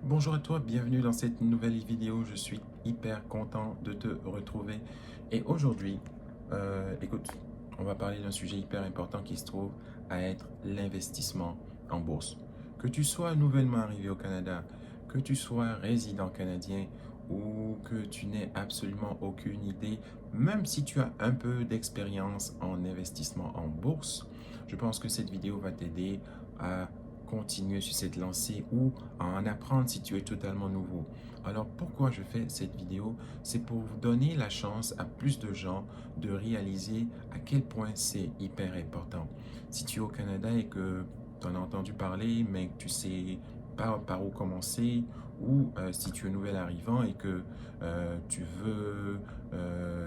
Bonjour à toi, bienvenue dans cette nouvelle vidéo. Je suis hyper content de te retrouver. Et aujourd'hui, écoute, on va parler d'un sujet hyper important qui se trouve à être l'investissement en bourse. Que tu sois nouvellement arrivé au Canada, que tu sois résident canadien ou que tu n'aies absolument aucune idée, même si tu as un peu d'expérience en investissement en bourse, je pense que cette vidéo va t'aider à continuer sur cette lancée ou à en apprendre si tu es totalement nouveau. Alors pourquoi je fais cette vidéo? C'est pour vous donner la chance à plus de gens de réaliser à quel point c'est hyper important. Si tu es au Canada et que tu en as entendu parler, mais que tu sais pas par où commencer, ou si tu es nouvel arrivant et que tu veux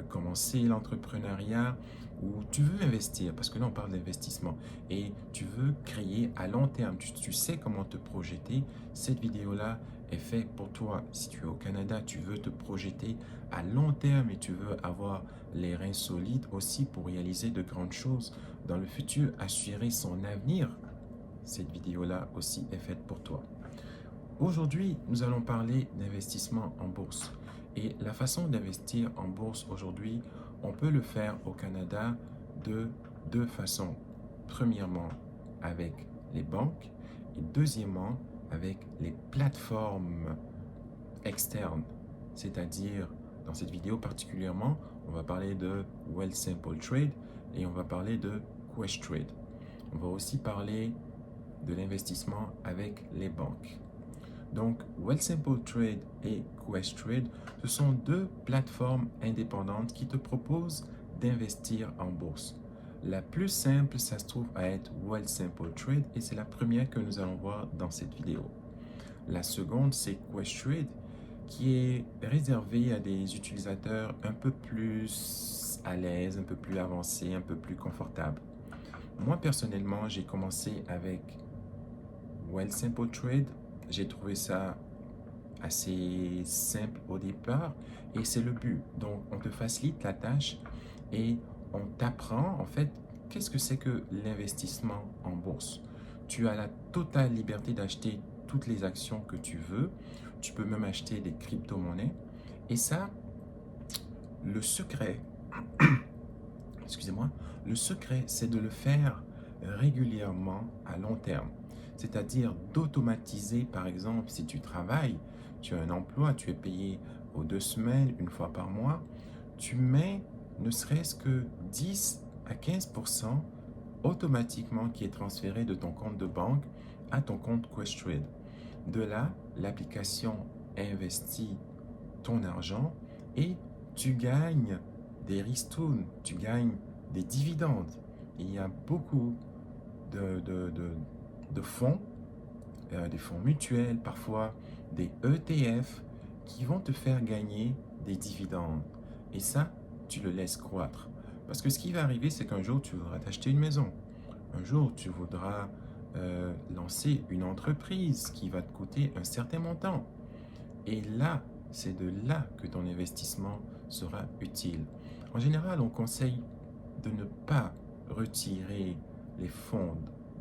commencer l'entrepreneuriat, ou tu veux investir, parce que là on parle d'investissement, et tu veux créer à long terme, tu sais comment te projeter, cette vidéo-là est faite pour toi. Si tu es au Canada, tu veux te projeter à long terme et tu veux avoir les reins solides aussi pour réaliser de grandes choses dans le futur, assurer son avenir. Cette vidéo-là aussi est faite pour toi. Aujourd'hui, nous allons parler d'investissement en bourse. Et la façon d'investir en bourse aujourd'hui, on peut le faire au Canada de deux façons. Premièrement, avec les banques et deuxièmement, avec les plateformes externes. C'est-à-dire, dans cette vidéo particulièrement, on va parler de Wealthsimple Trade et on va parler de Questrade. On va aussi parler de l'investissement avec les banques. Donc, Wealthsimple Trade et Questrade, ce sont deux plateformes indépendantes qui te proposent d'investir en bourse. La plus simple, ça se trouve à être Wealthsimple Trade et c'est la première que nous allons voir dans cette vidéo. La seconde, c'est Questrade qui est réservée à des utilisateurs un peu plus à l'aise, un peu plus avancés, un peu plus confortables. Moi, personnellement, j'ai commencé avec Wealthsimple Trade. J'ai trouvé ça assez simple au départ et c'est le but. Donc, on te facilite la tâche et on t'apprend en fait qu'est-ce que c'est que l'investissement en bourse. Tu as la totale liberté d'acheter toutes les actions que tu veux. Tu peux même acheter des crypto-monnaies. Et ça, le secret, excusez-moi, le secret, c'est de le faire régulièrement à long terme. C'est-à-dire d'automatiser, par exemple, si tu travailles, tu as un emploi, tu es payé aux 2 semaines, une fois par mois, tu mets ne serait-ce que 10 à 15% automatiquement qui est transféré de ton compte de banque à ton compte Questrade. De là, l'application investit ton argent et tu gagnes des ristournes, tu gagnes des dividendes. Il y a beaucoup de fonds, des fonds mutuels, parfois des ETF qui vont te faire gagner des dividendes. Et ça, tu le laisses croître. Parce que ce qui va arriver, c'est qu'un jour, tu voudras t'acheter une maison. Un jour, tu voudras lancer une entreprise qui va te coûter un certain montant. Et là, c'est de là que ton investissement sera utile. En général, on conseille de ne pas retirer les fonds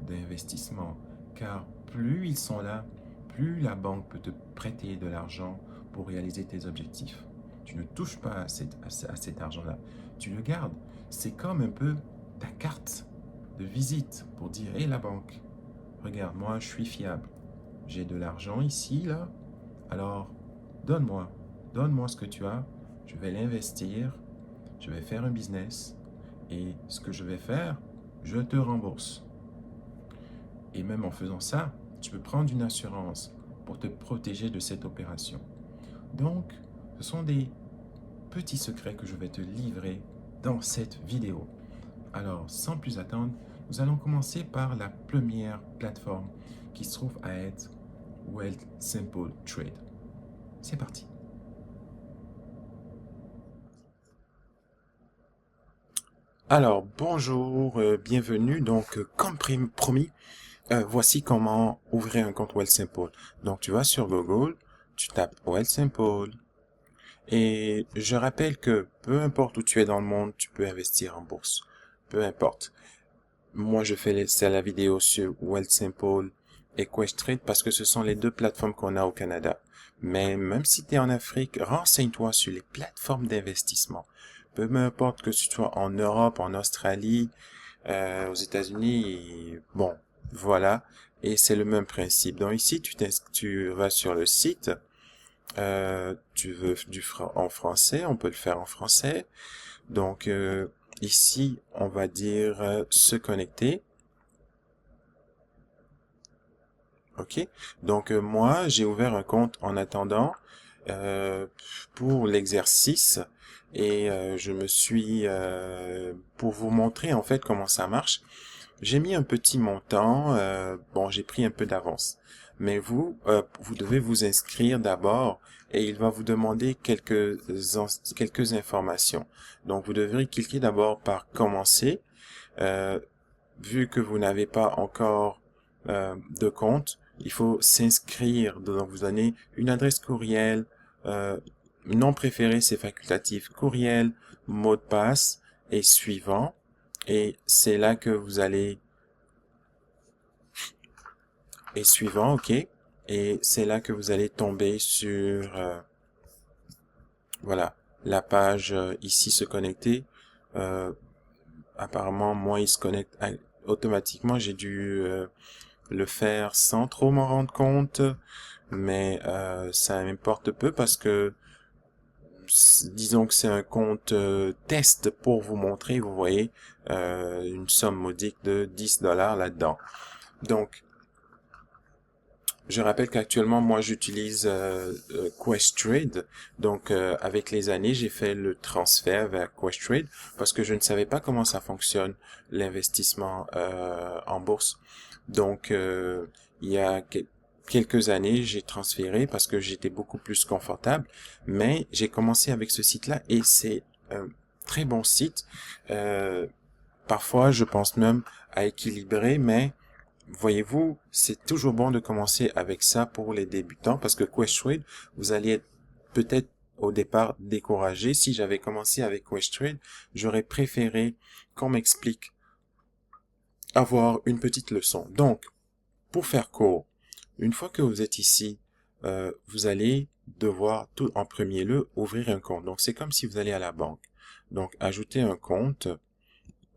d'investissement, car plus ils sont là, plus la banque peut te prêter de l'argent pour réaliser tes objectifs. Tu ne touches pas à cet argent-là. Tu le gardes. C'est comme un peu ta carte de visite pour dire, hé la banque, regarde, moi je suis fiable. J'ai de l'argent ici, là. Alors, donne-moi, donne-moi ce que tu as. Je vais l'investir. Je vais faire un business. Et ce que je vais faire, je te rembourse. Et même en faisant ça, tu peux prendre une assurance pour te protéger de cette opération. Donc, ce sont des petits secrets que je vais te livrer dans cette vidéo. Alors, sans plus attendre, nous allons commencer par la première plateforme qui se trouve à être Wealthsimple Trade. C'est parti. Alors, bonjour, bienvenue. Donc, comme promis, voici comment ouvrir un compte Wealthsimple. Donc, tu vas sur Google, tu tapes Wealthsimple. Et je rappelle que peu importe où tu es dans le monde, tu peux investir en bourse. Peu importe. Moi, c'est la vidéo sur Wealthsimple et Questrade parce que ce sont les deux plateformes qu'on a au Canada. Mais même si tu es en Afrique, renseigne-toi sur les plateformes d'investissement. Peu importe que tu sois en Europe, en Australie, aux États-Unis, bon, voilà. Et c'est le même principe. Donc ici, tu vas sur le site, tu veux en français, on peut le faire en français. Donc ici, on va dire se connecter. OK? Donc, moi, j'ai ouvert un compte en attendant pour l'exercice et je me suis, pour vous montrer en fait comment ça marche, j'ai mis un petit montant, bon, j'ai pris un peu d'avance. Mais vous devez vous inscrire d'abord et il va vous demander quelques informations. Donc, vous devrez cliquer d'abord par commencer. Euh, Vu que vous n'avez pas encore de compte, il faut s'inscrire. Donc, vous donnez une adresse courriel, nom préféré, c'est facultatif, courriel, mot de passe et suivant. Et c'est là que vous allez... Et suivant, OK. Et c'est là que vous allez tomber sur... voilà, la page ici, se connecter. Apparemment, moi, il se connecte automatiquement. J'ai dû le faire sans trop m'en rendre compte, mais ça m'importe peu parce que disons que c'est un compte test pour vous montrer, vous voyez, une somme modique de 10 dollars là-dedans. Donc, je rappelle qu'actuellement, moi, j'utilise Questrade. Donc, avec les années, j'ai fait le transfert vers Questrade parce que je ne savais pas comment ça fonctionne, l'investissement en bourse. Donc, il y a quelques années, j'ai transféré parce que j'étais beaucoup plus confortable. Mais j'ai commencé avec ce site-là et c'est un très bon site. Parfois, je pense même à équilibrer, mais voyez-vous, c'est toujours bon de commencer avec ça pour les débutants parce que Questrade, vous allez être peut-être au départ découragé. Si j'avais commencé avec Questrade, j'aurais préféré qu'on m'explique, avoir une petite leçon. Donc, pour faire court, une fois que vous êtes ici, vous allez devoir tout en premier lieu ouvrir un compte. Donc, c'est comme si vous allez à la banque. Donc, ajouter un compte,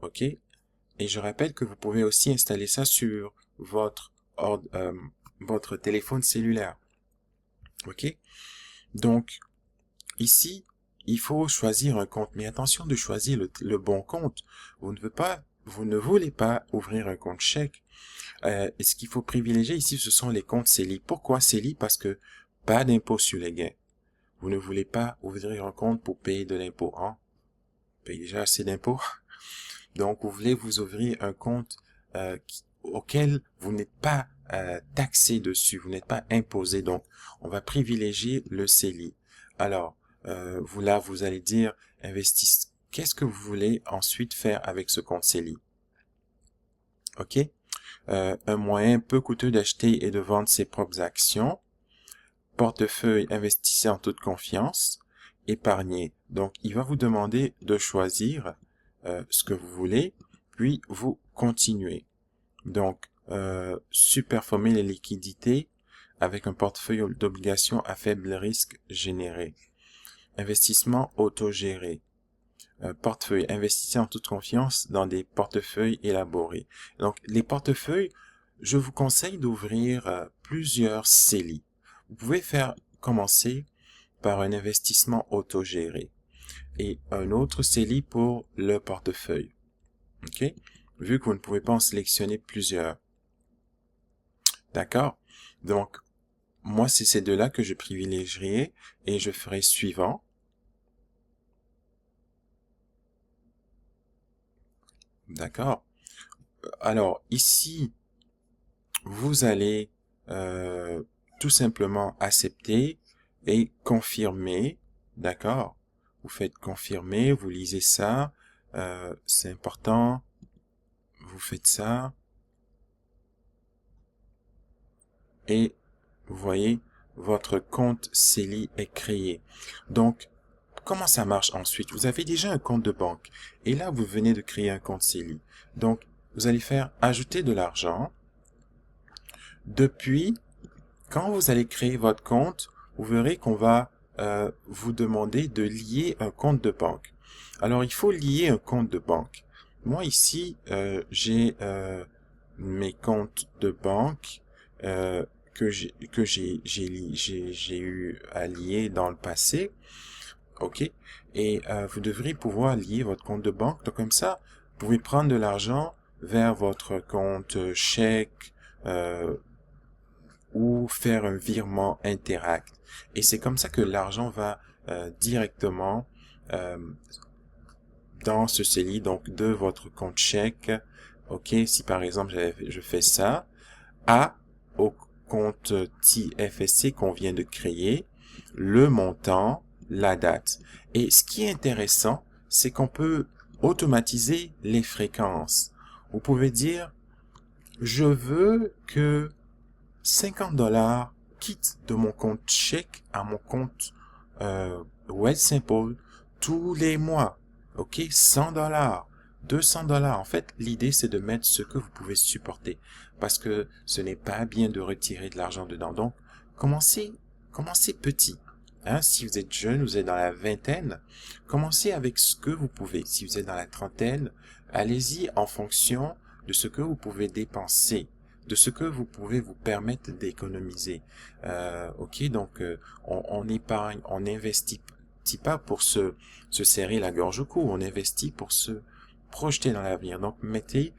OK? Et je rappelle que vous pouvez aussi installer ça sur votre votre téléphone cellulaire. OK? Donc, ici, il faut choisir un compte. Mais attention de choisir le bon compte. Vous ne voulez pas ouvrir un compte chèque. Et ce qu'il faut privilégier ici, ce sont les comptes CELI. Pourquoi CELI? Parce que pas d'impôt sur les gains. Vous ne voulez pas ouvrir un compte pour payer de l'impôt. Hein? Vous payez déjà assez d'impôts. Donc, vous voulez vous ouvrir un compte auquel vous n'êtes pas taxé dessus, vous n'êtes pas imposé. Donc, on va privilégier le CELI. Alors, vous allez dire, investissez. Qu'est-ce que vous voulez ensuite faire avec ce compte CELI? OK? Un moyen peu coûteux d'acheter et de vendre ses propres actions. Portefeuille, investissez en toute confiance. Épargner. Donc, il va vous demander de choisir ce que vous voulez, puis vous continuez. Donc, superformer les liquidités avec un portefeuille d'obligations à faible risque généré. Investissement autogéré. Portefeuille, investissez en toute confiance dans des portefeuilles élaborés. Donc, les portefeuilles, je vous conseille d'ouvrir plusieurs CELI. Vous pouvez commencer par un investissement autogéré et un autre CELI pour le portefeuille. OK? Vu que vous ne pouvez pas en sélectionner plusieurs. D'accord? Donc, moi, c'est ces deux-là que je privilégierai et je ferai suivant. D'accord? Alors, ici, vous allez tout simplement accepter et confirmer. D'accord? Vous faites confirmer, vous lisez ça. C'est important. Vous faites ça. Et vous voyez, votre compte CELI est créé. Donc, comment ça marche ensuite? Vous avez déjà un compte de banque. Et là, vous venez de créer un compte CELI. Donc, vous allez faire ajouter de l'argent. Depuis, quand vous allez créer votre compte, vous verrez qu'on va vous demander de lier un compte de banque. Alors, il faut lier un compte de banque. Moi, ici, j'ai mes comptes de banque que j'ai eu à lier dans le passé. OK? Et vous devriez pouvoir lier votre compte de banque. Donc, comme ça, vous pouvez prendre de l'argent vers votre compte chèque, ou faire un virement Interact. Et c'est comme ça que l'argent va directement euh, dans ce CELI, donc de votre compte chèque. OK, si par exemple je fais ça, au compte TFSC qu'on vient de créer, le montant, la date. Et ce qui est intéressant, c'est qu'on peut automatiser les fréquences. Vous pouvez dire, je veux que 50 $ quittent de mon compte chèque à mon compte Wealthsimple tous les mois. OK? 100 $, 200 $. En fait, l'idée, c'est de mettre ce que vous pouvez supporter. Parce que ce n'est pas bien de retirer de l'argent dedans. Donc, commencez petit. Hein? Si vous êtes jeune, vous êtes dans la vingtaine, commencez avec ce que vous pouvez. Si vous êtes dans la trentaine, allez-y en fonction de ce que vous pouvez dépenser, de ce que vous pouvez vous permettre d'économiser. OK, donc on épargne, on n'investit pas pour se serrer la gorge au cou, on investit pour se projeter dans l'avenir. Donc mettez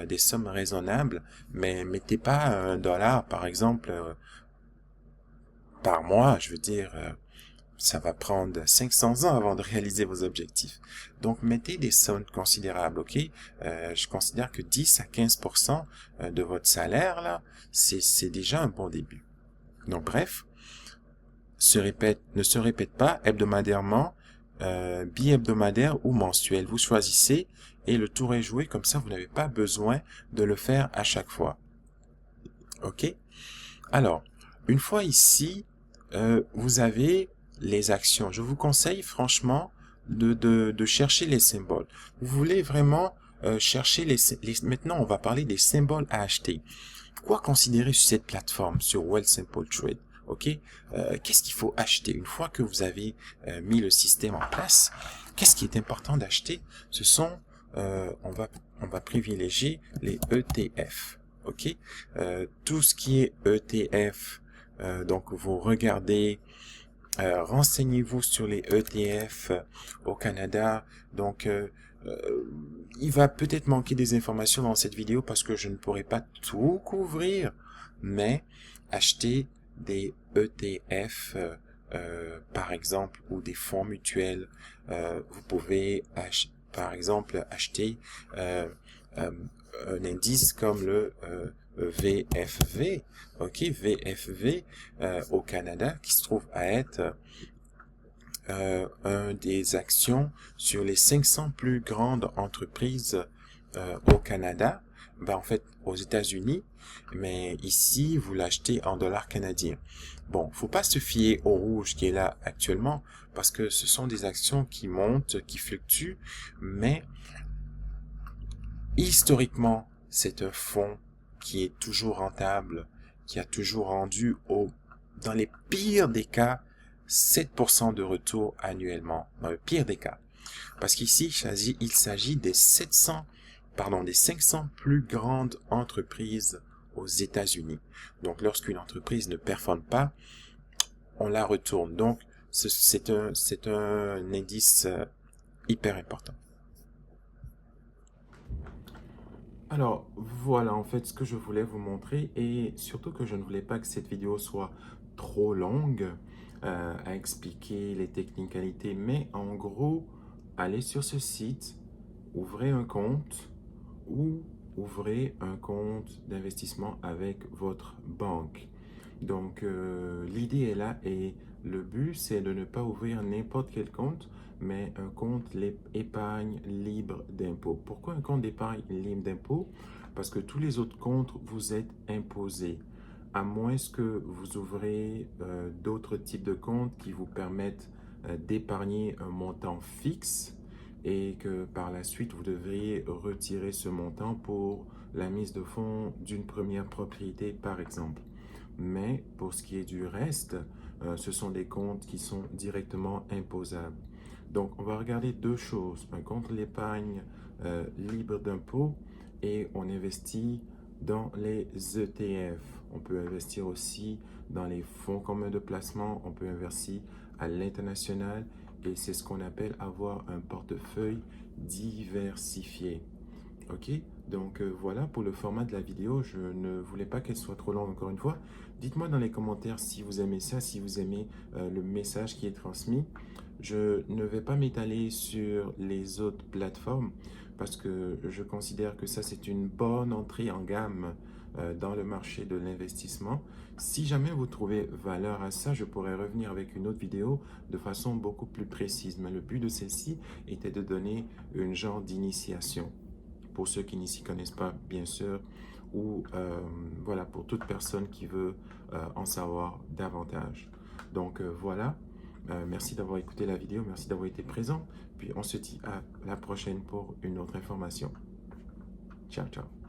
des sommes raisonnables, mais mettez pas $1 par exemple par mois. Je veux dire, ça va prendre 500 ans avant de réaliser vos objectifs. Donc, mettez des sommes considérables, OK? Je considère que 10 à 15% de votre salaire, là, c'est déjà un bon début. Donc, bref, ne se répète pas hebdomadairement, bi-hebdomadaire ou mensuel. Vous choisissez et le tour est joué. Comme ça, vous n'avez pas besoin de le faire à chaque fois. OK? Alors, une fois ici, vous avez les actions. Je vous conseille franchement de chercher les symboles. Vous voulez vraiment chercher Maintenant, on va parler des symboles à acheter. Quoi considérer sur cette plateforme, sur Wealthsimple Trade? OK? Qu'est-ce qu'il faut acheter? Une fois que vous avez mis le système en place, qu'est-ce qui est important d'acheter? Ce sont, on va privilégier les ETF. OK? Tout ce qui est ETF, donc vous regardez, renseignez-vous sur les ETF au Canada. Donc, il va peut-être manquer des informations dans cette vidéo parce que je ne pourrai pas tout couvrir, mais acheter des ETF, par exemple, ou des fonds mutuels. Vous pouvez, par exemple, acheter un indice comme le VFV, OK, VFV au Canada, qui se trouve à être un des actions sur les 500 plus grandes entreprises au Canada, ben en fait aux États-Unis, mais ici vous l'achetez en dollars canadiens. Bon, faut pas se fier au rouge qui est là actuellement parce que ce sont des actions qui montent, qui fluctuent, mais historiquement, c'est un fonds qui est toujours rentable, qui a toujours rendu dans les pires des cas, 7% de retour annuellement, dans le pire des cas. Parce qu'ici, il s'agit des 500 plus grandes entreprises aux États-Unis. Donc, lorsqu'une entreprise ne performe pas, on la retourne. Donc, c'est un indice hyper important. Alors, voilà en fait ce que je voulais vous montrer et surtout que je ne voulais pas que cette vidéo soit trop longue à expliquer les technicalités, mais en gros, allez sur ce site, ouvrez un compte ou ouvrez un compte d'investissement avec votre banque. Donc, l'idée est là et le but, c'est de ne pas ouvrir n'importe quel compte, mais un compte épargne libre d'impôt. Pourquoi un compte d'épargne libre d'impôt? Parce que tous les autres comptes, vous êtes imposés. À moins que vous ouvrez d'autres types de comptes qui vous permettent d'épargner un montant fixe et que par la suite, vous devriez retirer ce montant pour la mise de fonds d'une première propriété, par exemple. Mais pour ce qui est du reste, ce sont des comptes qui sont directement imposables. Donc, on va regarder deux choses. Un compte l'épargne libre d'impôt et on investit dans les ETF. On peut investir aussi dans les fonds communs de placement. On peut investir à l'international et c'est ce qu'on appelle avoir un portefeuille diversifié. Ok, donc voilà pour le format de la vidéo. Je ne voulais pas qu'elle soit trop longue encore une fois. Dites-moi dans les commentaires si vous aimez ça, si vous aimez le message qui est transmis. Je ne vais pas m'étaler sur les autres plateformes parce que je considère que ça c'est une bonne entrée en gamme dans le marché de l'investissement. Si jamais vous trouvez valeur à ça, je pourrais revenir avec une autre vidéo de façon beaucoup plus précise. Mais le but de celle-ci était de donner une genre d'initiation pour ceux qui n'y s'y connaissent pas, bien sûr, ou voilà, pour toute personne qui veut en savoir davantage. Donc voilà, merci d'avoir écouté la vidéo, merci d'avoir été présent, puis on se dit à la prochaine pour une autre information. Ciao, ciao.